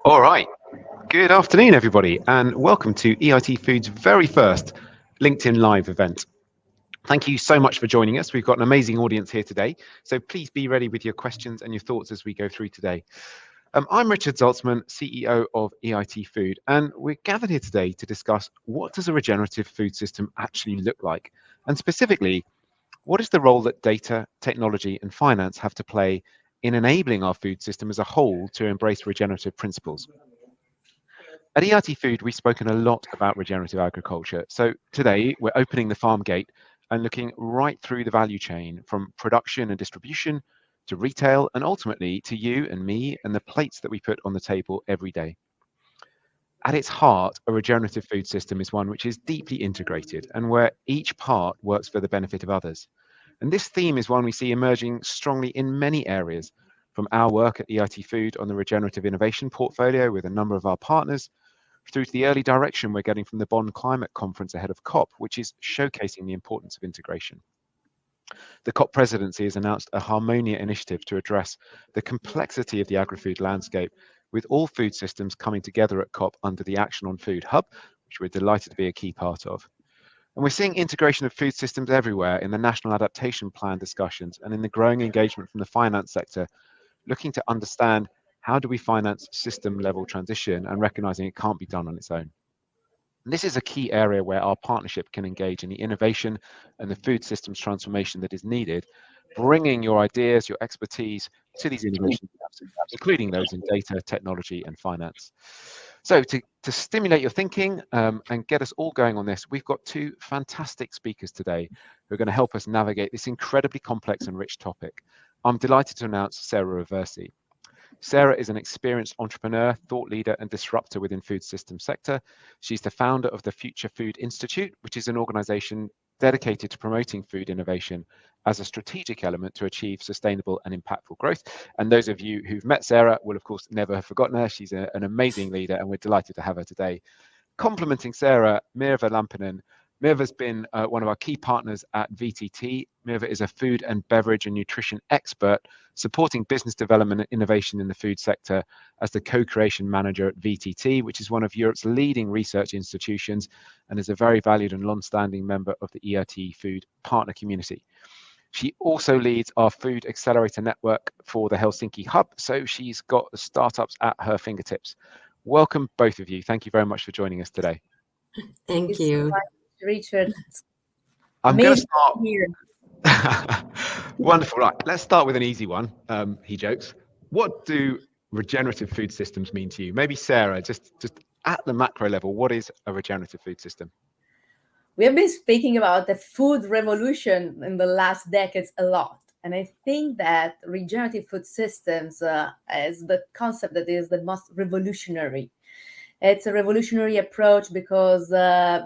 All right. Good afternoon, everybody, and welcome to EIT Food's very first LinkedIn Live event. Thank you so much for joining us. We've got an amazing audience here today, so please be ready with your questions and your thoughts as we go through today. I'm Richard Zaltzman, CEO of EIT Food, and we're gathered here today to discuss what does a regenerative food system actually look like, and specifically, what is the role that data, technology, and finance have to play in enabling our food system as a whole to embrace regenerative principles. At EIT Food, we've spoken a lot about regenerative agriculture. So today we're opening the farm gate and looking right through the value chain from production and distribution to retail and ultimately to you and me and the plates that we put on the table every day. At its heart, a regenerative food system is one which is deeply integrated and where each part works for the benefit of others. And this theme is one we see emerging strongly in many areas, from our work at EIT Food on the regenerative innovation portfolio with a number of our partners, through to the early direction we're getting from the Bonn Climate Conference ahead of COP, which is showcasing the importance of integration. The COP presidency has announced a Harmonia initiative to address the complexity of the agri-food landscape, with all food systems coming together at COP under the Action on Food Hub, which we're delighted to be a key part of. And we're seeing integration of food systems everywhere in the National Adaptation Plan discussions and in the growing engagement from the finance sector, looking to understand how do we finance system level transition and recognizing it can't be done on its own. And this is a key area where our partnership can engage in the innovation and the food systems transformation that is needed, bringing your ideas, your expertise to these innovation labs, including those in data, technology, and finance. So to stimulate your thinking and get us all going on this, we've got two fantastic speakers today who are going to help us navigate this incredibly complex and rich topic. I'm delighted to announce Sara Roversi. Sara is an experienced entrepreneur, thought leader, and disruptor within food systems sector. She's the founder of the Future Food Institute, which is an organization dedicated to promoting food innovation as a strategic element to achieve sustainable and impactful growth. And those of you who've met Sara will, of course, never have forgotten her. She's an amazing leader, and we're delighted to have her today. Complementing Sara, Mirva Lampinen. Mirva's been one of our key partners at VTT. Mirva is a food and beverage and nutrition expert, supporting business development and innovation in the food sector as the co-creation manager at VTT, which is one of Europe's leading research institutions and is a very valued and long-standing member of the EIT Food partner community. She also leads our food accelerator network for the Helsinki hub, so she's got the startups at her fingertips. Welcome, both of you. Thank you very much for joining us today. Thank you. So much, Richard. I'm going to Amazing start. here. Wonderful. Right, let's start with an easy one. He jokes. What do regenerative food systems mean to you? Maybe Sara, just at the macro level, what is a regenerative food system? We have been speaking about the food revolution in the last decades a lot. And I think that regenerative food systems is the concept that is the most revolutionary. It's a revolutionary approach because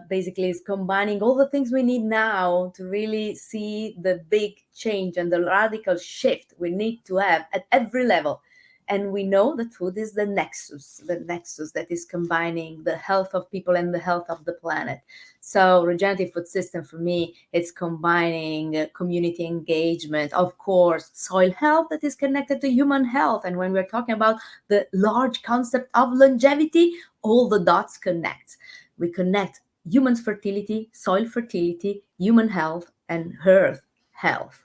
basically it's combining all the things we need now to really see the big change and the radical shift we need to have at every level. And we know that food is the nexus that is combining the health of people and the health of the planet. So regenerative food system for me, it's combining community engagement, of course, soil health that is connected to human health. And when we're talking about the large concept of longevity, all the dots connect. We connect human fertility, soil fertility, human health, and earth health.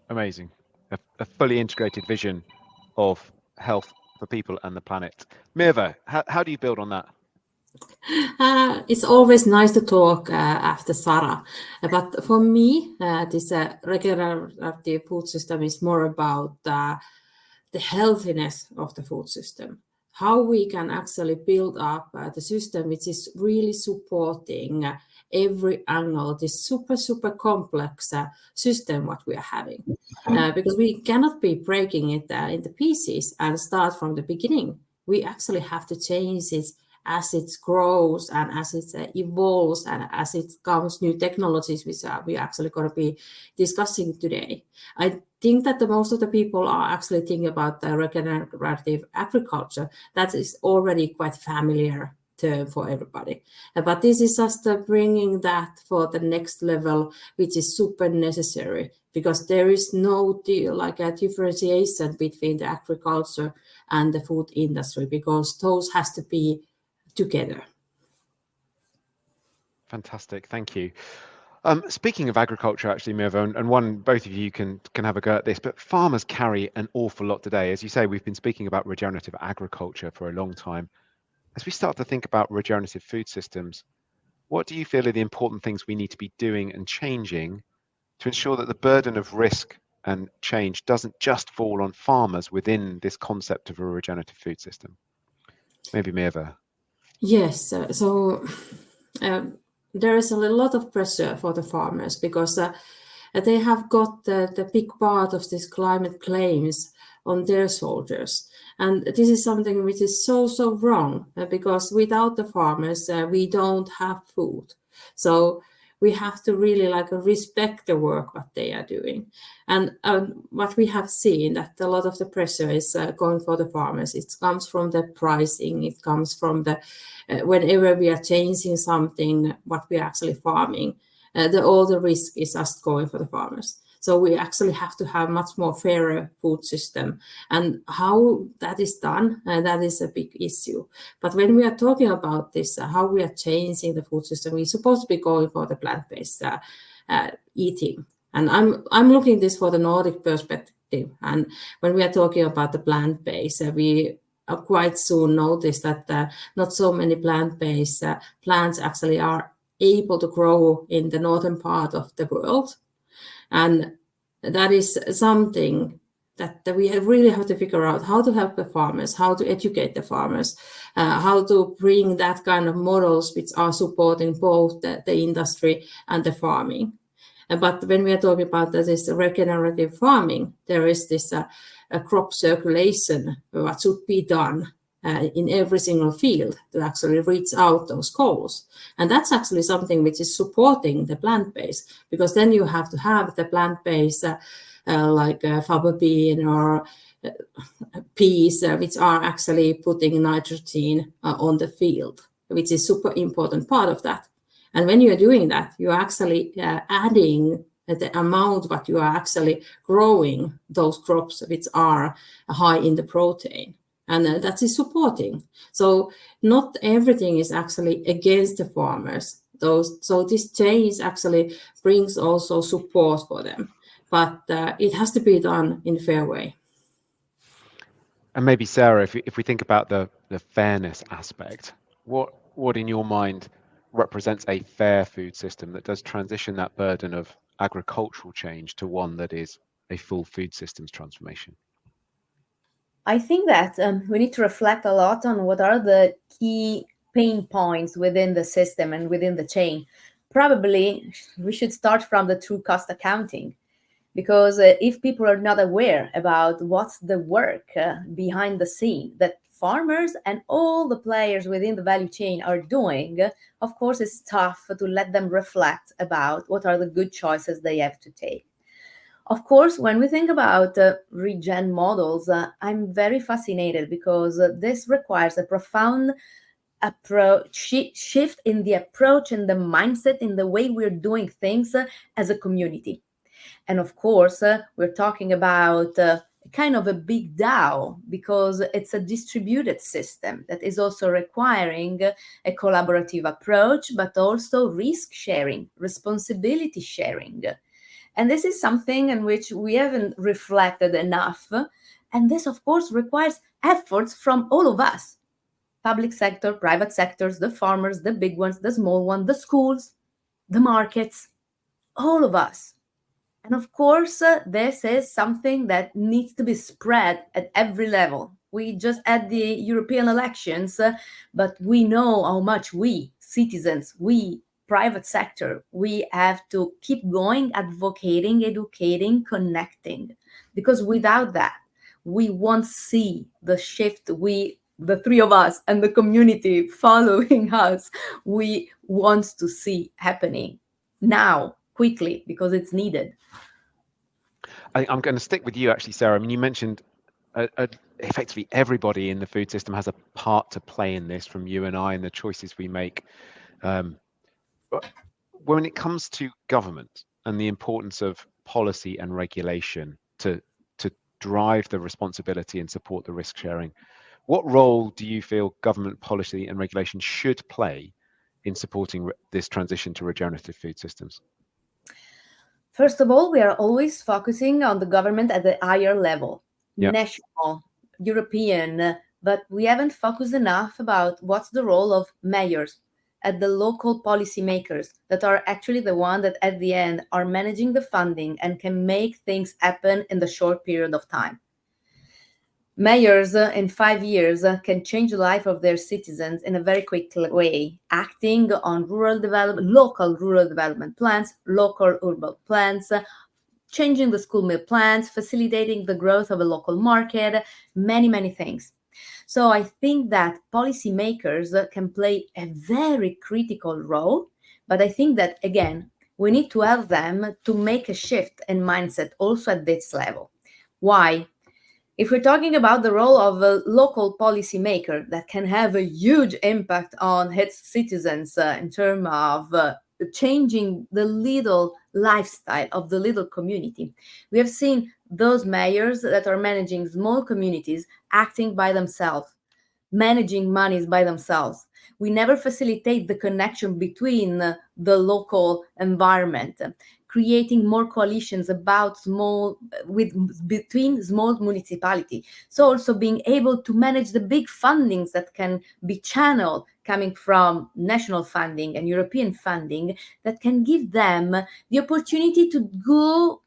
Amazing. A fully integrated vision of health for people and the planet. Mirva, how do you build on that? It's always nice to talk after Sara, but for me, this regenerative food system is more about the healthiness of the food system. How we can actually build up the system which is really supporting every angle, this super complex system what we are having. Because we cannot be breaking it into pieces and start from the beginning. We actually have to change it as it grows and as it evolves and as it comes new technologies, which we're actually going to be discussing today. I think that the most of the people are actually thinking about the regenerative agriculture. That is already quite familiar term for everybody. But this is just bringing that for the next level, which is super necessary, because there is no like a differentiation between the agriculture and the food industry, because those has to be together. Fantastic, thank you. Speaking of agriculture, actually, Mirva, and both of you can have a go at this, but farmers carry an awful lot today. As you say, we've been speaking about regenerative agriculture for a long time. As we start to think about regenerative food systems, what do you feel are the important things we need to be doing and changing to ensure that the burden of risk and change doesn't just fall on farmers within this concept of a regenerative food system? Maybe Mirva. Yes, there is a lot of pressure for the farmers, because they have got the big part of these climate claims on their shoulders. And this is something which is so wrong, because without the farmers, we don't have food. So we have to really respect the work what they are doing. And what we have seen, that a lot of the pressure is going for the farmers. It comes from the pricing, it comes from the whenever we are changing something, what we are actually farming, all the risk is just going for the farmers. So we actually have to have much more fairer food system, and how that is done, that is a big issue. But when we are talking about this, how we are changing the food system, we're supposed to be going for the plant-based eating. And I'm looking this for the Nordic perspective. And when we are talking about the plant-based, we quite soon notice that not so many plant-based plants actually are able to grow in the northern part of the world. And that is something that we really have to figure out, how to help the farmers, how to educate the farmers, how to bring that kind of models which are supporting both the industry and the farming. But when we are talking about this regenerative farming, there is this crop circulation, what should be done in every single field to actually reach out those goals. And that's actually something which is supporting the plant-based, because then you have to have the plant-based like fava bean or peas, which are actually putting nitrogen on the field, which is super important part of that. And when you're doing that, you're actually adding the amount what you are actually growing those crops which are high in the protein. And that is supporting. So not everything is actually against the farmers. So this change actually brings also support for them. But it has to be done in a fair way. And maybe Sara, if we think about the fairness aspect, what in your mind represents a fair food system that does transition that burden of agricultural change to one that is a full food systems transformation? I think that we need to reflect a lot on what are the key pain points within the system and within the chain. Probably we should start from the true cost accounting, because if people are not aware about what's the work behind the scene that farmers and all the players within the value chain are doing, of course, it's tough to let them reflect about what are the good choices they have to take. Of course, when we think about regen models, I'm very fascinated, because this requires a profound shift in the approach and the mindset in the way we're doing things as a community. And of course, we're talking about kind of a big DAO, because it's a distributed system that is also requiring a collaborative approach, but also risk sharing, responsibility sharing. And this is something in which we haven't reflected enough. And this, of course, requires efforts from all of us. Public sector, private sectors, the farmers, the big ones, the small ones, the schools, the markets, all of us. And of course, this is something that needs to be spread at every level. We just had the European elections, but we know how much we, citizens, we, private sector, we have to keep going, advocating, educating, connecting, because without that, we won't see the shift the three of us and the community following us, we want to see happening now, quickly, because it's needed. I'm going to stick with you actually, Sara. I mean, you mentioned effectively everybody in the food system has a part to play in this, from you and I and the choices we make. But when it comes to government and the importance of policy and regulation to drive the responsibility and support the risk sharing, what role do you feel government policy and regulation should play in supporting this transition to regenerative food systems? First of all, we are always focusing on the government at the higher level, national, European, but we haven't focused enough about what's the role of mayors at the local policymakers that are actually the one that at the end are managing the funding and can make things happen in the short period of time. Mayors in 5 years can change the life of their citizens in a very quick way, acting on rural development, local rural development plans, local urban plans, changing the school meal plans, facilitating the growth of a local market, many, many things. So I think that policymakers can play a very critical role, but I think that, again, we need to help them to make a shift in mindset also at this level. Why? If we're talking about the role of a local policymaker that can have a huge impact on its citizens in terms of changing the little lifestyle of the little community, we have seen those mayors that are managing small communities acting by themselves, managing monies by themselves. We never facilitate the connection between the local environment, creating more coalitions between small municipalities. So also being able to manage the big fundings that can be channeled coming from national funding and European funding that can give them the opportunity to go,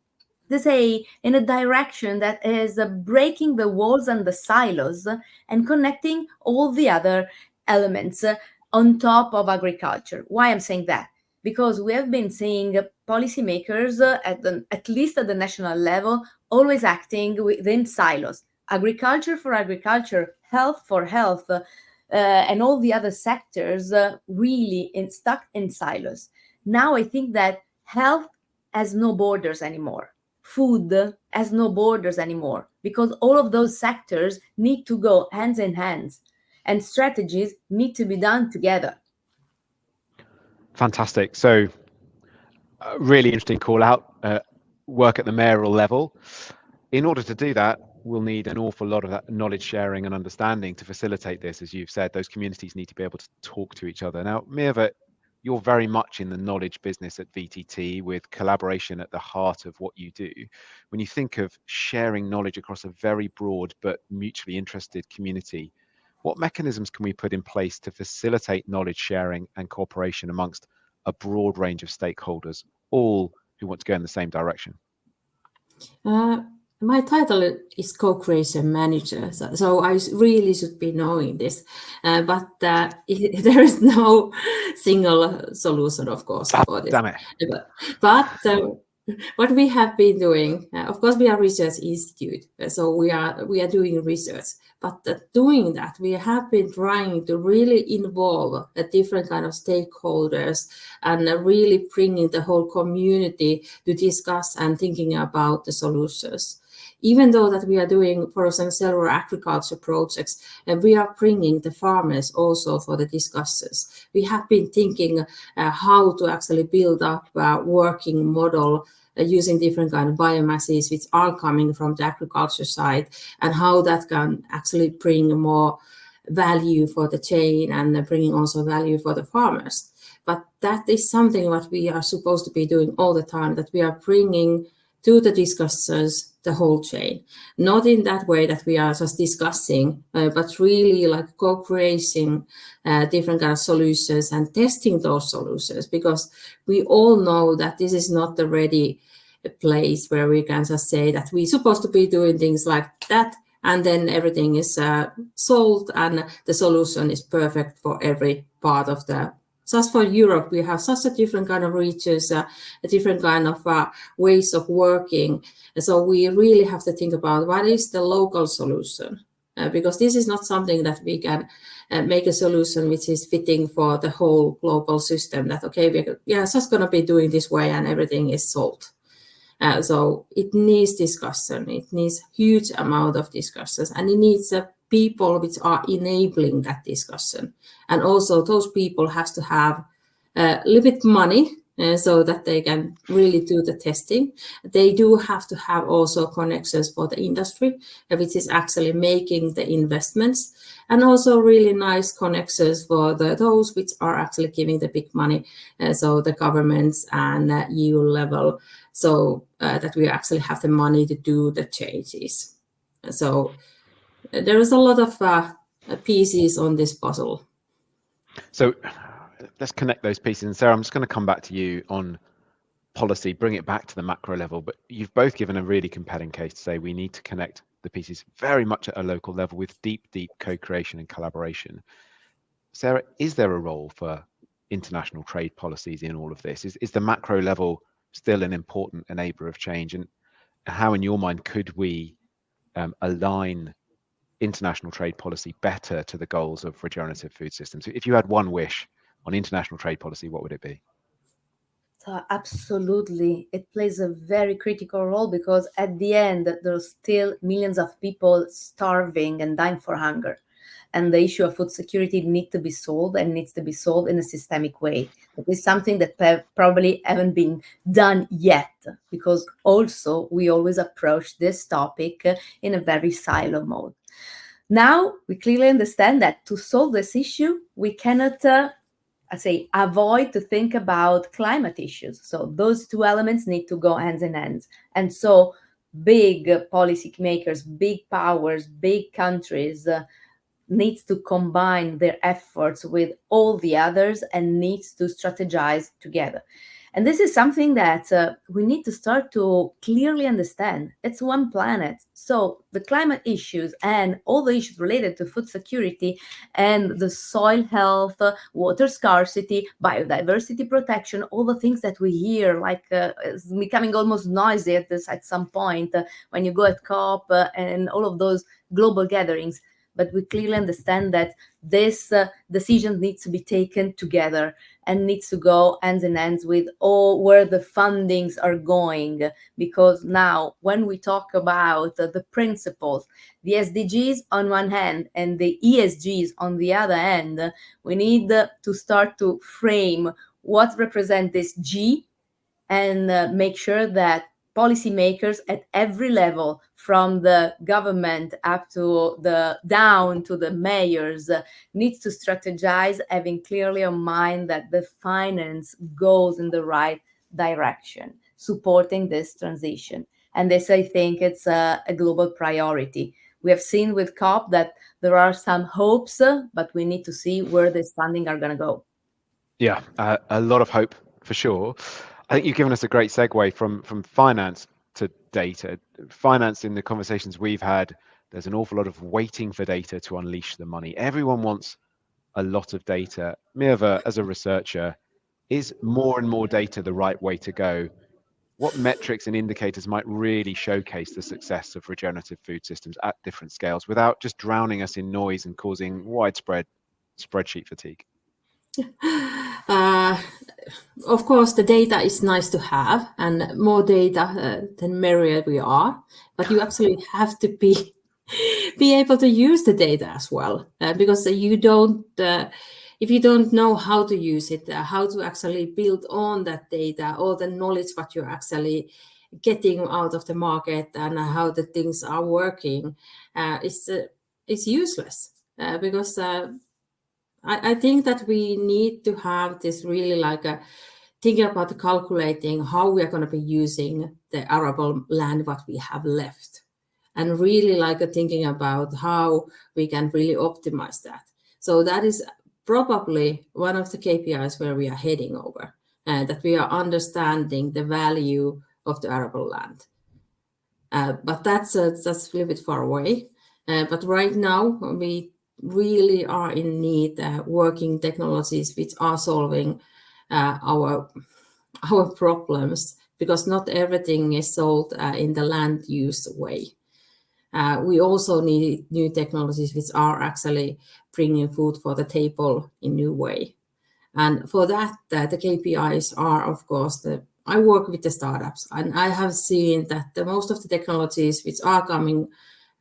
let's say, in a direction that is breaking the walls and the silos and connecting all the other elements on top of agriculture. Why I'm saying that? Because we have been seeing policymakers at least at the national level, always acting within silos. Agriculture for agriculture, health for health, and all the other sectors really stuck in silos. Now I think that health has no borders anymore. Food has no borders anymore, because all of those sectors need to go hands in hands, and strategies need to be done together. Fantastic. So really interesting call out, work at the mayoral level. In order to do that, we'll need an awful lot of that knowledge sharing and understanding to facilitate this. As you've said, those communities need to be able to talk to each other. Now, Mirva, you're very much in the knowledge business at VTT, with collaboration at the heart of what you do. When you think of sharing knowledge across a very broad but mutually interested community, what mechanisms can we put in place to facilitate knowledge sharing and cooperation amongst a broad range of stakeholders, all who want to go in the same direction? My title is co-creation manager, so I really should be knowing this, but there is no single solution, of course, for this. Damn it. But what we have been doing, of course, we are a research institute, so we are doing research. But doing that, we have been trying to really involve a different kind of stakeholders and really bringing the whole community to discuss and thinking about the solutions. Even though that we are doing, for example, several agriculture projects, and we are bringing the farmers also for the discussions. We have been thinking how to actually build up a working model using different kind of biomasses which are coming from the agriculture side, and how that can actually bring more value for the chain and bringing also value for the farmers. But that is something what we are supposed to be doing all the time, that we are bringing to the discussors the whole chain, not in that way that we are just discussing, but really like co-creating different kind of solutions and testing those solutions, because we all know that this is not the ready place where we can just say that we're supposed to be doing things like that, and then everything is solved and the solution is perfect for every part of the. Just for Europe, we have such a different kind of reaches, a different kind of ways of working. And so we really have to think about what is the local solution, because this is not something that we can make a solution which is fitting for the whole global system, that, okay, we are just going to be doing this way and everything is solved. So it needs discussion. It needs huge amount of discussions, and it needs people which are enabling that discussion. And also those people has to have a little bit money so that they can really do the testing. They do have to have also connections for the industry, which is actually making the investments, and also really nice connections for those which are actually giving the big money, so the governments and EU level, so that we actually have the money to do the changes. So there is a lot of pieces on this puzzle. So let's connect those pieces. And Sara, I'm just going to come back to you on policy, bring it back to the macro level. But you've both given a really compelling case to say we need to connect the pieces very much at a local level with deep co-creation and collaboration. Sara, is there a role for international trade policies in all of this? Is the macro level still an important enabler of change? And how, in your mind, could we align international trade policy better to the goals of regenerative food systems? If you had one wish on international trade policy, what would it be? So absolutely, it plays a very critical role, because at the end, there's still millions of people starving and dying for hunger. And the issue of food security needs to be solved, and needs to be solved in a systemic way. It is something that probably haven't been done yet, because also we always approach this topic in a very silo mode. Now, we clearly understand that to solve this issue, we cannot avoid to think about climate issues. So those two elements need to go hands in hand. And so big policy makers, big powers, big countries needs to combine their efforts with all the others and needs to strategize together. And this is something that we need to start to clearly understand. It's one planet. So the climate issues and all the issues related to food security and the soil health, water scarcity, biodiversity protection, all the things that we hear, like it's becoming almost noisy at some point when you go at COP and all of those global gatherings. But we clearly understand that this decision needs to be taken together and needs to go hands in hands with all where the fundings are going. Because now, when we talk about the principles, the SDGs on one hand and the ESGs on the other hand, we need to start to frame what represents this G and make sure that policymakers at every level, from the government up to down to the mayors, needs to strategize, having clearly in mind that the finance goes in the right direction, supporting this transition. And this, I think, it's a global priority. We have seen with COP that there are some hopes, but we need to see where this funding are going to go. Yeah, a lot of hope for sure. I think you've given us a great segue from finance to data. Finance, in the conversations we've had, there's an awful lot of waiting for data to unleash the money. Everyone wants a lot of data. Mirva, as a researcher, is more and more data the right way to go? What metrics and indicators might really showcase the success of regenerative food systems at different scales without just drowning us in noise and causing widespread spreadsheet fatigue? Of course, the data is nice to have, and more data, the merrier we are. But you actually have to be able to use the data as well, because you don't. If you don't know how to use it, how to actually build on that data, all the knowledge what you're actually getting out of the market and how the things are working, it's useless, because I think that we need to have this really thinking about calculating how we are going to be using the arable land what we have left, and really thinking about how we can really optimize that. So that is probably one of the KPIs where we are heading over, that we are understanding the value of the arable land. But that's a little bit far away. But right now we really are in need working technologies which are solving our problems, because not everything is solved in the land use way. We also need new technologies which are actually bringing food for the table in new way. And for that, the KPIs are, of course, the I work with the startups, and I have seen that the most of the technologies which are coming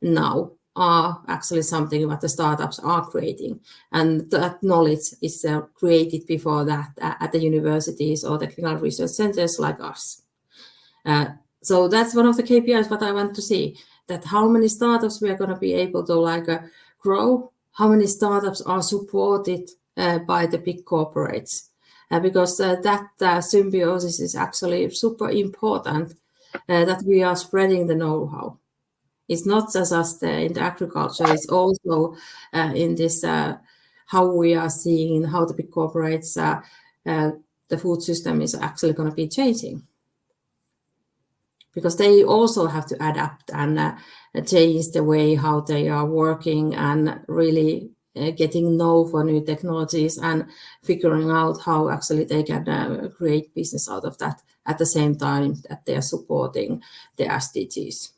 now are actually something that the startups are creating, and that knowledge is created before that at the universities or technical research centers like us. So that's one of the KPIs what I want to see, that how many startups we are going to be able to grow, how many startups are supported by the big corporates, because that symbiosis is actually super important, that we are spreading the know-how. It's not just in the agriculture, it's also in this how we are seeing how the big corporates, the food system is actually going to be changing. Because they also have to adapt and change the way how they are working and really getting know for new technologies and figuring out how actually they can create business out of that at the same time that they are supporting the SDGs.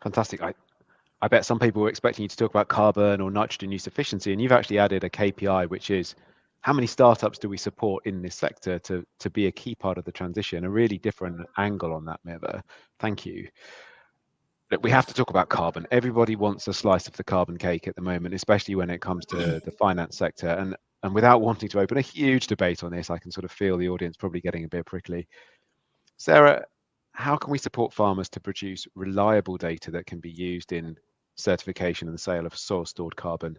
Fantastic. I bet some people were expecting you to talk about carbon or nitrogen use efficiency, and you've actually added a KPI, which is how many startups do we support in this sector to be a key part of the transition, a really different angle on that, Mirva. Thank you. Look, we have to talk about carbon. Everybody wants a slice of the carbon cake at the moment, especially when it comes to the finance sector. And without wanting to open a huge debate on this, I can sort of feel the audience probably getting a bit prickly. Sarah, how can we support farmers to produce reliable data that can be used in certification and the sale of soil stored carbon,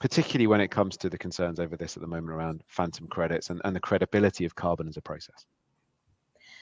particularly when it comes to the concerns over this at the moment around phantom credits and the credibility of carbon as a process?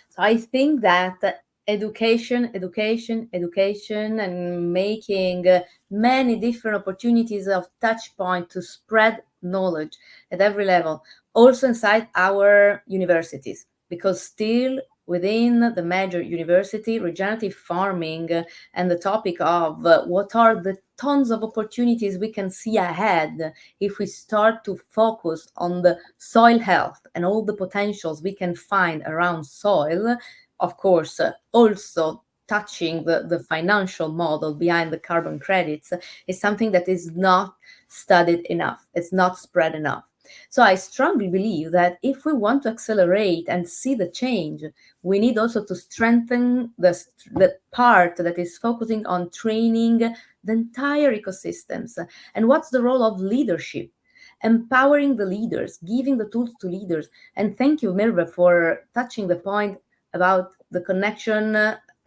So I think that education, and making many different opportunities of touch point to spread knowledge at every level, also inside our universities, because still within the major university, regenerative farming and the topic of what are the tons of opportunities we can see ahead if we start to focus on the soil health and all the potentials we can find around soil, of course, also touching the financial model behind the carbon credits, is something that is not studied enough. It's not spread enough. So I strongly believe that if we want to accelerate and see the change, we need also to strengthen the part that is focusing on training the entire ecosystems. And what's the role of leadership? Empowering the leaders, giving the tools to leaders. And thank you, Mirva, for touching the point about the connection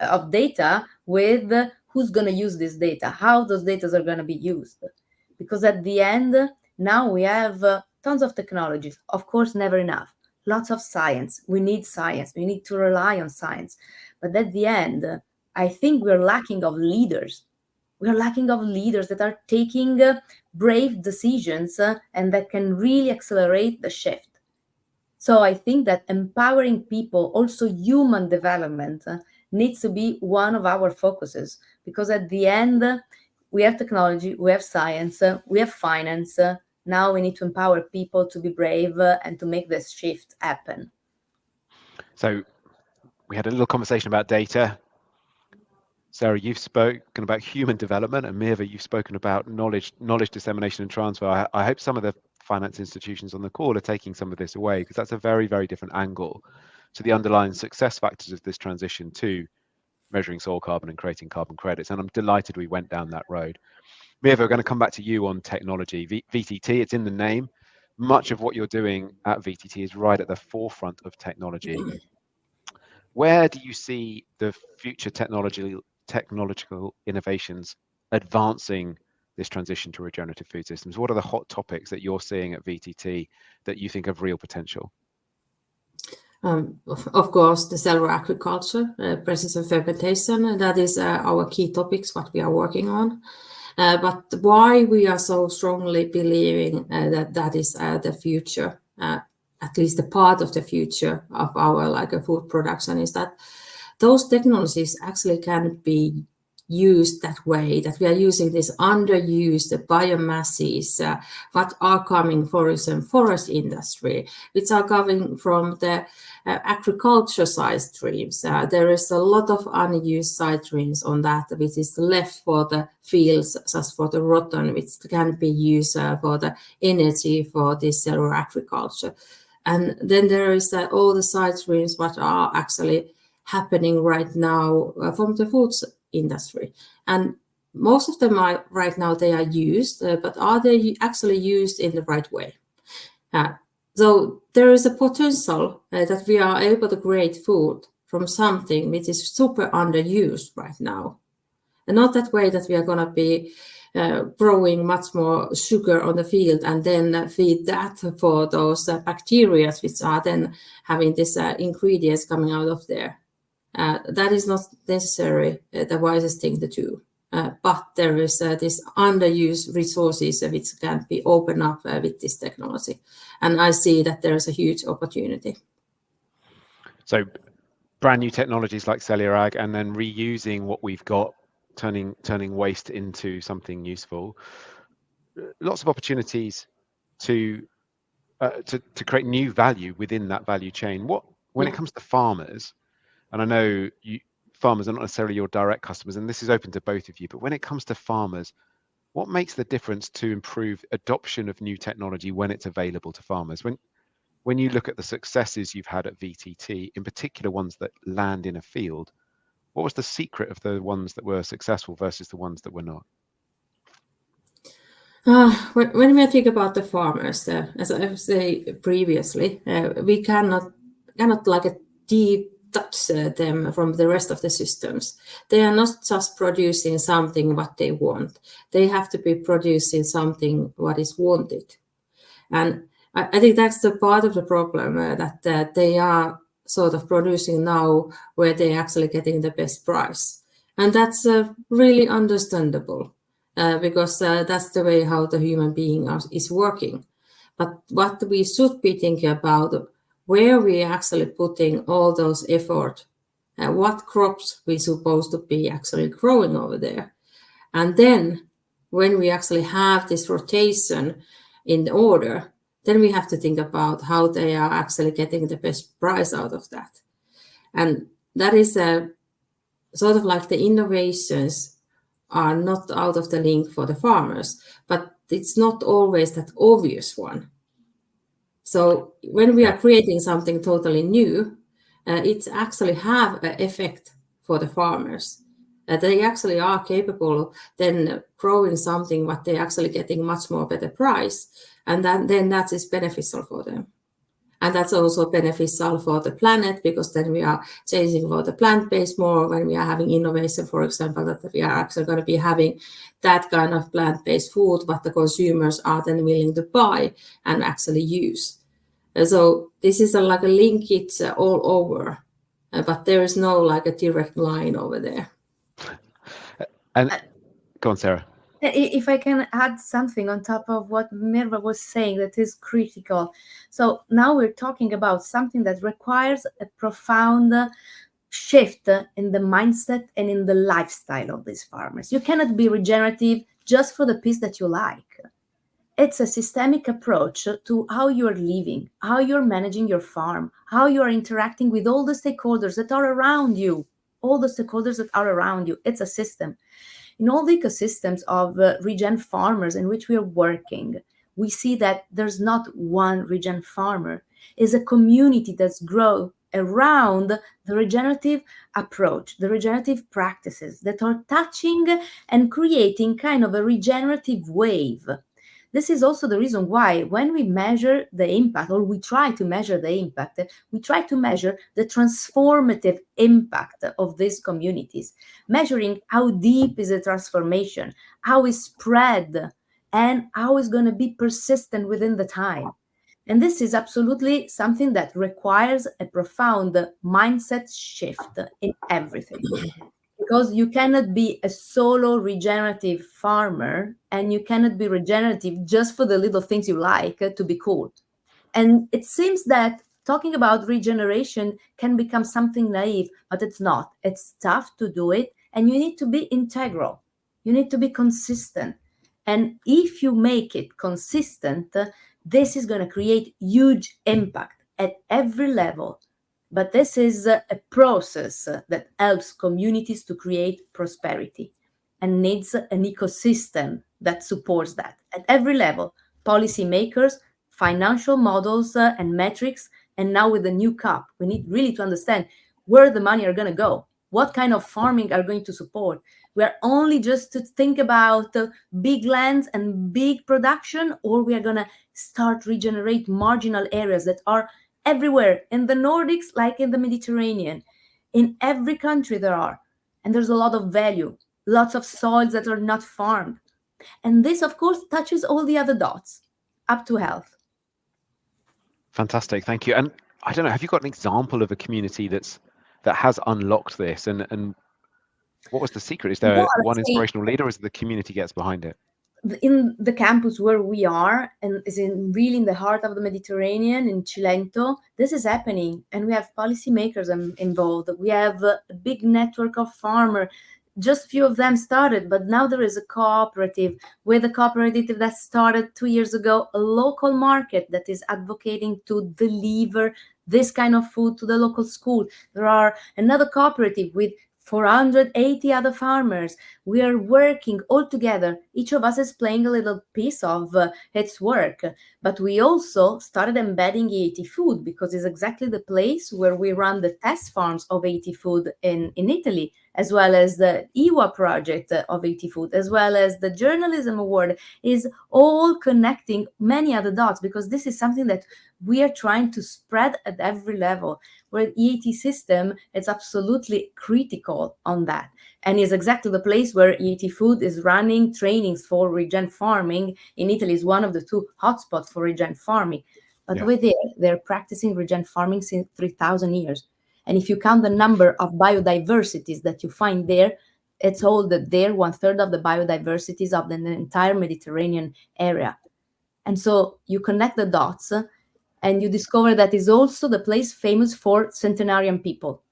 of data with who's going to use this data, how those data are going to be used. Because at the end, now we have tons of technologies, of course, never enough. Lots of science. We need science. We need to rely on science. But at the end, I think we're lacking of leaders. We are lacking of leaders that are taking brave decisions and that can really accelerate the shift. So I think that empowering people, also human development, needs to be one of our focuses, because at the end, we have technology, we have science, we have finance. Now we need to empower people to be brave and to make this shift happen. So we had a little conversation about data. Sarah, you've spoken about human development, and Mirva, you've spoken about knowledge dissemination and transfer. I hope some of the finance institutions on the call are taking some of this away, because that's a very, very different angle to the underlying success factors of this transition to measuring soil carbon and creating carbon credits. And I'm delighted we went down that road. Mirva, we're going to come back to you on technology. VTT, it's in the name. Much of what you're doing at VTT is right at the forefront of technology. Where do you see the future technological innovations advancing this transition to regenerative food systems? What are the hot topics that you're seeing at VTT that you think have real potential? Of course, the cellular agriculture, precision fermentation, that is our key topics, what we are working on. But why we are so strongly believing that is the future, at least a part of the future of our food production, is that those technologies actually can be used that way, that we are using these underused biomasses, what are coming, for example, forest industry, which are coming from the agriculture side streams. There is a lot of unused side streams on that, which is left for the fields, just for the rotten, which can be used for the energy for this cellular agriculture. And then there is all the side streams what are actually happening right now from the food industry. And most of them are right now, they are used, but are they actually used in the right way? So there is a potential that we are able to create food from something which is super underused right now. And not that way that we are going to be growing much more sugar on the field and then feed that for those bacteria which are then having these ingredients coming out of there. That is not necessarily the wisest thing to do. But there is this underused resources which can be opened up with this technology. And I see that there is a huge opportunity. So brand new technologies like cellular ag, and then reusing what we've got, turning waste into something useful. Lots of opportunities to create new value within that value chain. When it comes to farmers, and I know farmers are not necessarily your direct customers, and this is open to both of you, but when it comes to farmers, what makes the difference to improve adoption of new technology when it's available to farmers? When you look at the successes you've had at VTT, in particular ones that land in a field, what was the secret of the ones that were successful versus the ones that were not? When we think about the farmers, as I said previously, we cannot like a deep touch them from the rest of the systems. They are not just producing something what they want. They have to be producing something what is wanted. And I think that's the part of the problem that they are sort of producing now where they're actually getting the best price. And that's really understandable because that's the way how the human being is working. But what we should be thinking about, where we are actually putting all those effort, what crops we supposed to be actually growing over there. And then when we actually have this rotation in order, then we have to think about how they are actually getting the best price out of that. And that is sort of like the innovations are not out of the link for the farmers, but it's not always that obvious one. So when we are creating something totally new, it actually have an effect for the farmers. They actually are capable then growing something what they're actually getting much more better price, and then that is beneficial for them. And that's also beneficial for the planet because then we are changing for the plant-based more when we are having innovation, for example, that we are actually going to be having that kind of plant-based food what the consumers are then willing to buy and actually use. So this is like a linkage all over, but there is no like a direct line over there. And go on, Sarah. If I can add something on top of what Mirva was saying that is critical. So now we're talking about something that requires a profound shift in the mindset and in the lifestyle of these farmers. You cannot be regenerative just for the piece that you like. It's a systemic approach to how you're living, how you're managing your farm, how you're interacting with all the stakeholders that are around you, all the stakeholders that are around you. It's a system. In all the ecosystems of regen farmers in which we are working, we see that there's not one regen farmer. It's a community that's grown around the regenerative approach, the regenerative practices that are touching and creating kind of a regenerative wave. This is also the reason why when we measure the impact, or we try to measure the impact, we try to measure the transformative impact of these communities, measuring how deep is the transformation, how is spread, and how is going to be persistent within the time. And this is absolutely something that requires a profound mindset shift in everything. Because you cannot be a solo regenerative farmer and you cannot be regenerative just for the little things you like to be cool. And it seems that talking about regeneration can become something naive, but it's not. It's tough to do it, and you need to be integral. You need to be consistent. And if you make it consistent, this is going to create huge impact at every level. But this is a process that helps communities to create prosperity and needs an ecosystem that supports that at every level: policymakers, financial models and metrics. And now with the new CAP, we need really to understand where the money are going to go, what kind of farming are going to support. We're only just to think about big lands and big production, or we are going to start regenerate marginal areas that are everywhere in the Nordics, like in the Mediterranean. In every country there are, and there's a lot of value, lots of soils that are not farmed. And this, of course, touches all the other dots up to health. Fantastic, thank you. And I don't know, have you got an example of a community that has unlocked this? And what was the secret? Is there one inspirational leader, or is it the community gets behind it? In the campus where we are, and is really in the heart of the Mediterranean, in Cilento, this is happening, and we have policymakers involved. We have a big network of farmers. Just few of them started, but now there is a cooperative with a cooperative that started 2 years ago, a local market that is advocating to deliver this kind of food to the local school. There are another cooperative with 480 other farmers. We are working all together. Each of us is playing a little piece of its work. But we also started embedding EIT Food, because it's exactly the place where we run the test farms of EIT Food in Italy, as well as the EWA project of EIT Food, as well as the Journalism Award, is all connecting many other dots, because this is something that we are trying to spread at every level. Where EIT system is absolutely critical on that, and is exactly the place where EIT Food is running trainings for regen farming. In Italy is one of the 2 hotspots for regen farming. But over there, they're practicing regen farming since 3,000 years. And if you count the number of biodiversities that you find there, it's all that they're 1/3 of the biodiversities of the entire Mediterranean area. And so you connect the dots, and you discover that is also the place famous for centenarian people.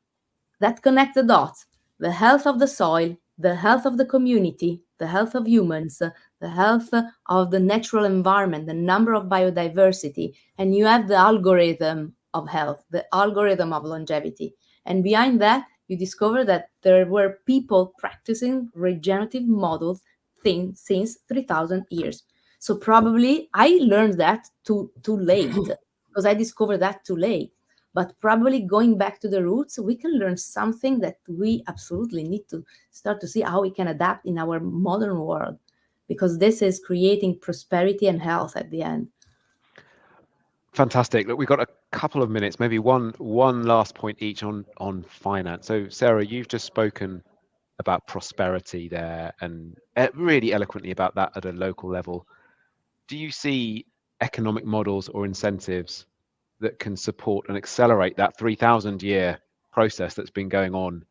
That connect the dots, the health of the soil, the health of the community, the health of humans, the health of the natural environment, the number of biodiversity, and you have the algorithm of health, the algorithm of longevity. And behind that, you discover that there were people practicing regenerative models since 3,000 years. So probably I learned that too late, because I discovered that too late. But probably going back to the roots, we can learn something that we absolutely need to start to see how we can adapt in our modern world, because this is creating prosperity and health at the end. Fantastic. Look, we've got a couple of minutes, maybe one last point each on finance. So Sara, you've just spoken about prosperity there, and really eloquently about that at a local level. Do you see economic models or incentives that can support and accelerate that 3,000-year process that's been going on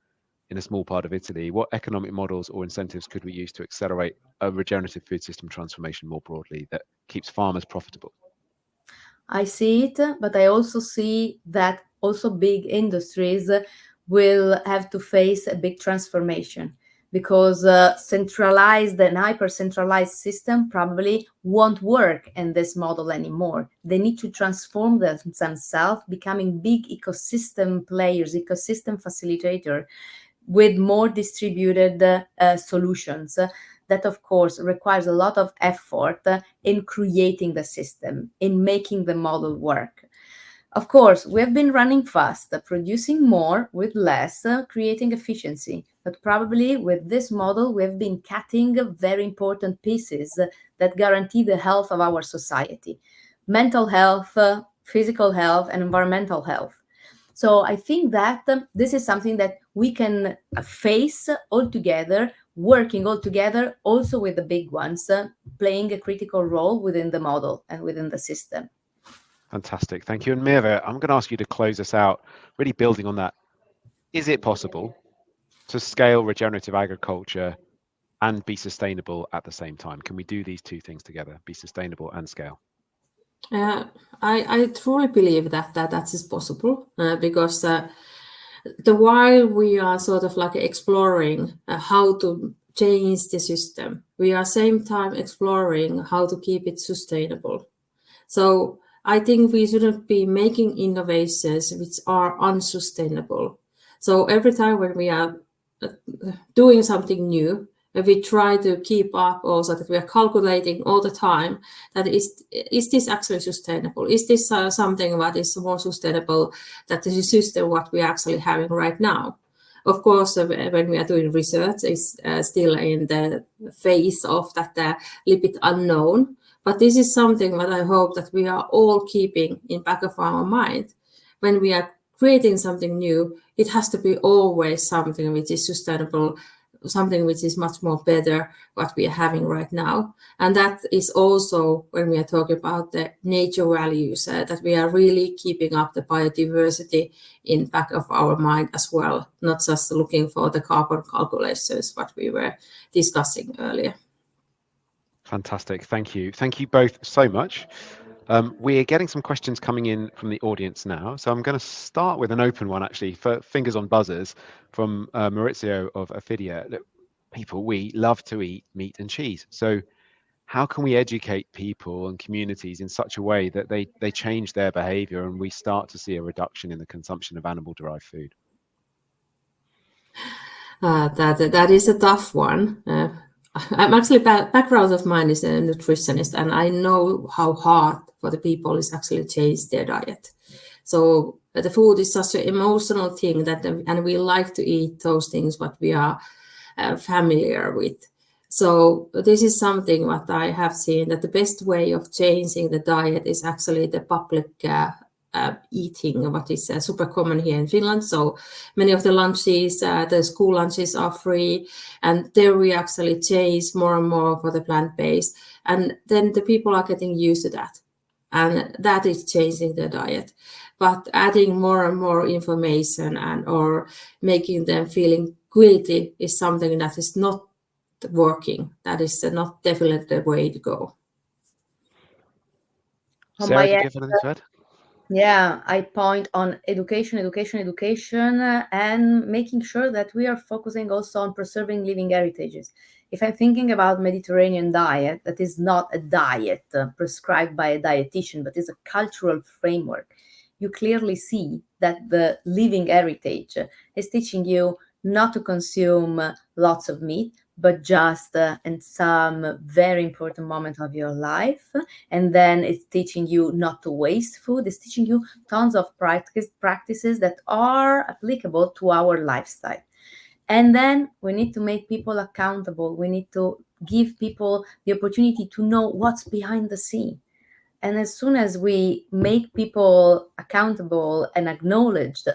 in a small part of Italy? What economic models or incentives could we use to accelerate a regenerative food system transformation more broadly that keeps farmers profitable? I see it, but I also see that also big industries will have to face a big transformation, because centralized and hyper-centralized system probably won't work in this model anymore. They need to transform themselves, becoming big ecosystem players, ecosystem facilitator, with more distributed solutions. That, of course, requires a lot of effort in creating the system, in making the model work. Of course, we have been running fast, producing more with less, creating efficiency. But probably with this model, we have been cutting very important pieces that guarantee the health of our society: mental health, physical health, and environmental health. So I think that this is something that we can face all together, working all together, also with the big ones, playing a critical role within the model and within the system. Fantastic. Thank you. And Mirva, I'm going to ask you to close us out, really building on that. Is it possible to scale regenerative agriculture and be sustainable at the same time? Can we do these 2 things together, be sustainable and scale? I truly believe that is possible, because while we are sort of like exploring how to change the system, we are same time exploring how to keep it sustainable. So I think we shouldn't be making innovations which are unsustainable. So every time when we are doing something new, we try to keep up also that we are calculating all the time that is this actually sustainable? Is this something that is more sustainable that the system what we are actually having right now? Of course, when we are doing research, it's still in the phase of that little bit unknown. But this is something that I hope that we are all keeping in back of our mind. When we are creating something new, it has to be always something which is sustainable, something which is much more better what we are having right now. And that is also when we are talking about the nature values, that we are really keeping up the biodiversity in back of our mind as well, not just looking for the carbon calculations what we were discussing earlier. Fantastic. Thank you. Thank you both so much. We're getting some questions coming in from the audience now. So I'm going to start with an open one, actually, for fingers on buzzers from Maurizio of Affidia. Look, people, we love to eat meat and cheese. So how can we educate people and communities in such a way that they change their behavior and we start to see a reduction in the consumption of animal-derived food? That is a tough one. I'm actually, background of mine is a nutritionist, and I know how hard for the people is actually change their diet. So the food is such an emotional thing that, and we like to eat those things what we are familiar with. So this is something what I have seen that the best way of changing the diet is actually the public eating, what is super common here in Finland. So many of the lunches, the school lunches are free, and there we actually change more and more for the plant-based, and then the people are getting used to that, and that is changing the diet. But adding more and more information and or making them feeling guilty is something that is not working. That is not definitely the way to go. Sarah, did you have anything to add? Yeah, I point on education, and making sure that we are focusing also on preserving living heritages. If I'm thinking about Mediterranean diet, that is not a diet prescribed by a dietitian, but is a cultural framework. You clearly see that the living heritage is teaching you not to consume lots of meat, but just in some very important moment of your life. And then it's teaching you not to waste food. It's teaching you tons of practices that are applicable to our lifestyle. And then we need to make people accountable. We need to give people the opportunity to know what's behind the scene. And as soon as we make people accountable and acknowledged,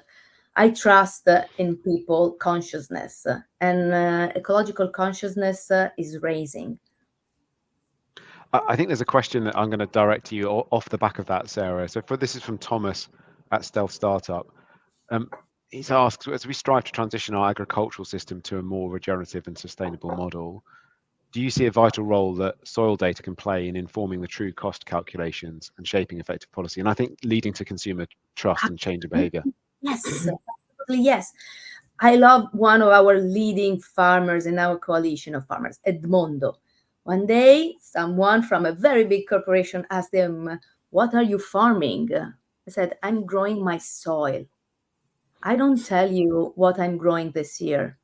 I trust in people consciousness, and ecological consciousness is raising. I think there's a question that I'm going to direct to you off the back of that, Sarah. So this is from Thomas at Stealth Startup. He's asked, as we strive to transition our agricultural system to a more regenerative and sustainable model, do you see a vital role that soil data can play in informing the true cost calculations and shaping effective policy? And I think leading to consumer trust and change of behavior. Yes, absolutely yes. I love one of our leading farmers in our coalition of farmers, Edmondo. One day, someone from a very big corporation asked him, "What are you farming?" He said, "I'm growing my soil. I don't tell you what I'm growing this year.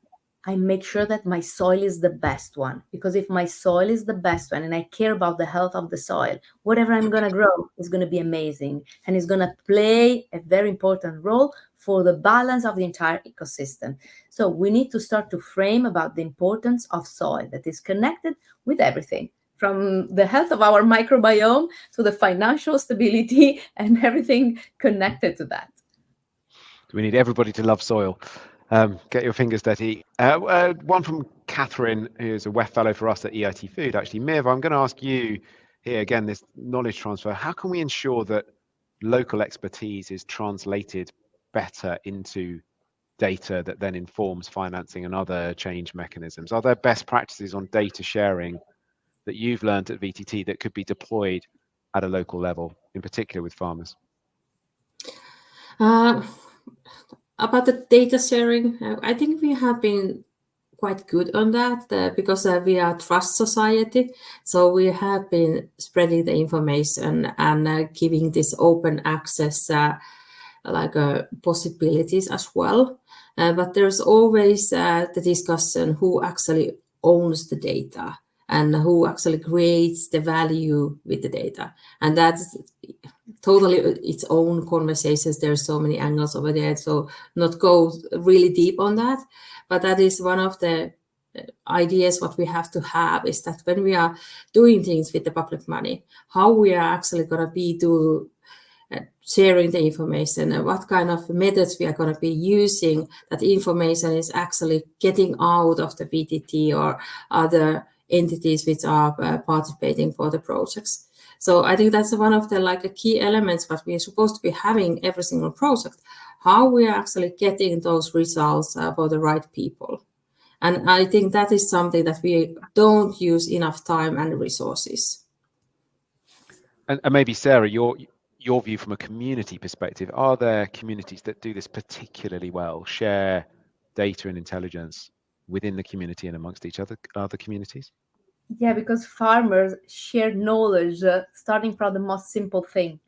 I make sure that my soil is the best one, because if my soil is the best one and I care about the health of the soil, whatever I'm going to grow is going to be amazing, and it's going to play a very important role for the balance of the entire ecosystem." So we need to start to frame about the importance of soil that is connected with everything, from the health of our microbiome to the financial stability and everything connected to that. We need everybody to love soil. Get your fingers dirty. One from Catherine, who's a WEF fellow for us at EIT Food. Actually, Mirva, I'm going to ask you here again, this knowledge transfer. How can we ensure that local expertise is translated better into data that then informs financing and other change mechanisms? Are there best practices on data sharing that you've learned at VTT that could be deployed at a local level, in particular with farmers? About the data sharing, I think we have been quite good on that because we are a trust society. So we have been spreading the information and giving this open access possibilities as well. But there's always the discussion who actually owns the data and who actually creates the value with the data. And that's totally its own conversations. There's so many angles over there, so not go really deep on that. But that is one of the ideas what we have to have, is that when we are doing things with the public money, how we are actually going to be sharing the information, and what kind of methods we are going to be using, that information is actually getting out of the VTT or other entities which are participating for the projects. So I think that's one of the key elements what we are supposed to be having every single project, how we are actually getting those results for the right people. And I think that is something that we don't use enough time and resources. And maybe Sara, your view from a community perspective, are there communities that do this particularly well, share data and intelligence within the community and amongst each other communities? Yeah, because farmers share knowledge starting from the most simple thing.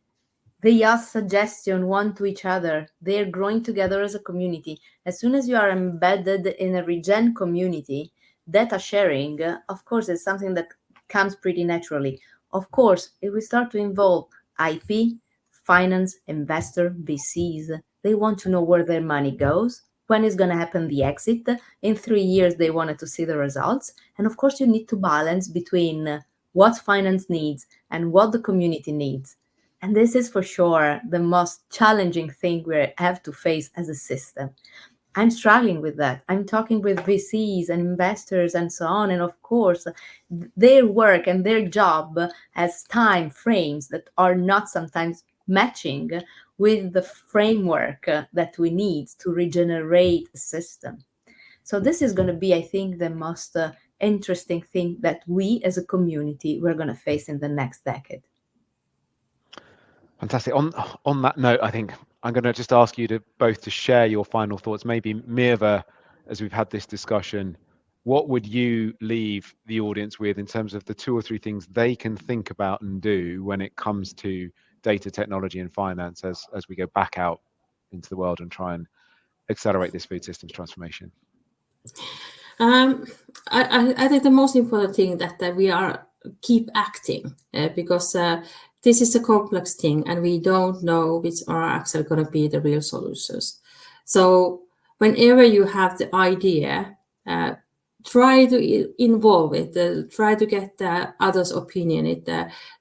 They ask suggestion one to each other. They're growing together as a community. As soon as you are embedded in a regen community, data sharing, of course, is something that comes pretty naturally. Of course, if we start to involve IP, finance, investor, VCs, they want to know where their money goes, when is going to happen the exit. In 3 years, they wanted to see the results. And of course, you need to balance between what finance needs and what the community needs. And this is for sure the most challenging thing we have to face as a system. I'm struggling with that. I'm talking with VCs and investors and so on. And of course, their work and their job has time frames that are not sometimes matching with the framework that we need to regenerate the system. So this is going to be, I think, the most interesting thing that we as a community we're going to face in the next decade. Fantastic. On that note, I think I'm going to just ask you to both to share your final thoughts. Maybe Mirva, as we've had this discussion, what would you leave the audience with in terms of the 2 or 3 things they can think about and do when it comes to data technology and finance as we go back out into the world and try and accelerate this food systems transformation? I think the most important thing that we are keep acting because this is a complex thing and we don't know which are actually going to be the real solutions. So whenever you have the idea, try to involve it, try to get others' opinion,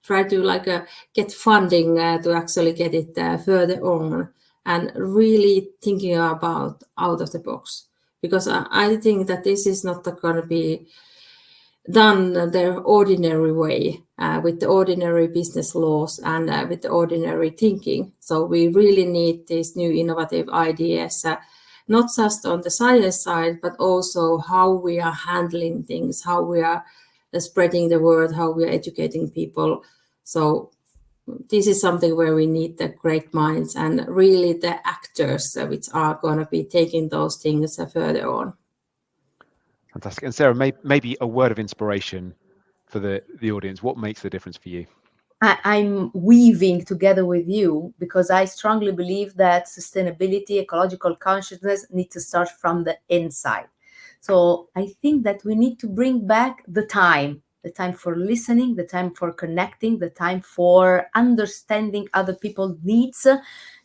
try to get funding to actually get it further on, and really thinking about out of the box. Because I think that this is not going to be done the ordinary way with the ordinary business laws and with the ordinary thinking. So we really need these new innovative ideas, not just on the science side, but also how we are handling things, how we are spreading the word, how we are educating people. So this is something where we need the great minds and really the actors which are going to be taking those things further on. Fantastic. And Sara, maybe a word of inspiration for the audience. What makes the difference for you? I'm weaving together with you because I strongly believe that sustainability, ecological consciousness need to start from the inside. So I think that we need to bring back the time for listening, the time for connecting, the time for understanding other people's needs,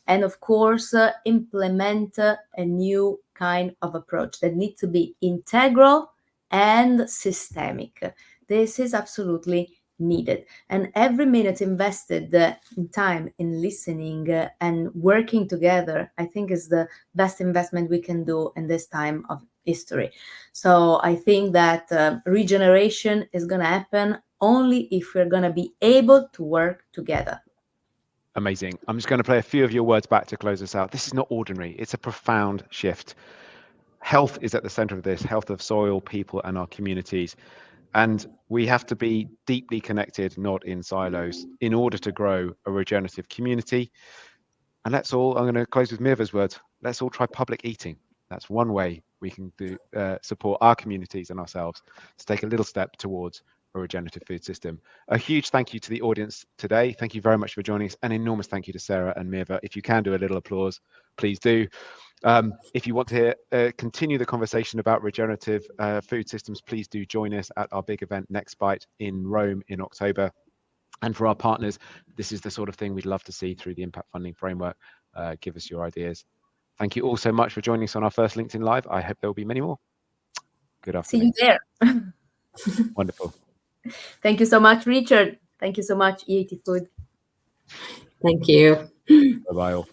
and of course, implement a new kind of approach that needs to be integral and systemic. This is absolutely needed. And every minute invested in time in listening and working together, I think is the best investment we can do in this time of history. So I think that regeneration is going to happen only if we're going to be able to work together. Amazing. I'm just going to play a few of your words back to close us out. This is not ordinary. It's a profound shift. Health is at the center of this, health of soil, people, and our communities. And we have to be deeply connected, not in silos, in order to grow a regenerative community. And I'm going to close with Mirva's words, let's all try public eating. That's one way we can support our communities and ourselves to take a little step towards a regenerative food system. A huge thank you to the audience today. Thank you very much for joining us. An enormous thank you to Sara and Mirva. If you can do a little applause please do. If you want to continue the conversation about regenerative food systems, please do join us at our big event Next Bite in Rome in October. And for our partners, this is the sort of thing we'd love to see through the impact funding framework. Give us your ideas. Thank you all so much for joining us on our first LinkedIn Live. I hope there will be many more. Good afternoon. See you there. Wonderful. Thank you so much, Richard. Thank you so much, EIT Food. Thank you. Bye-bye all.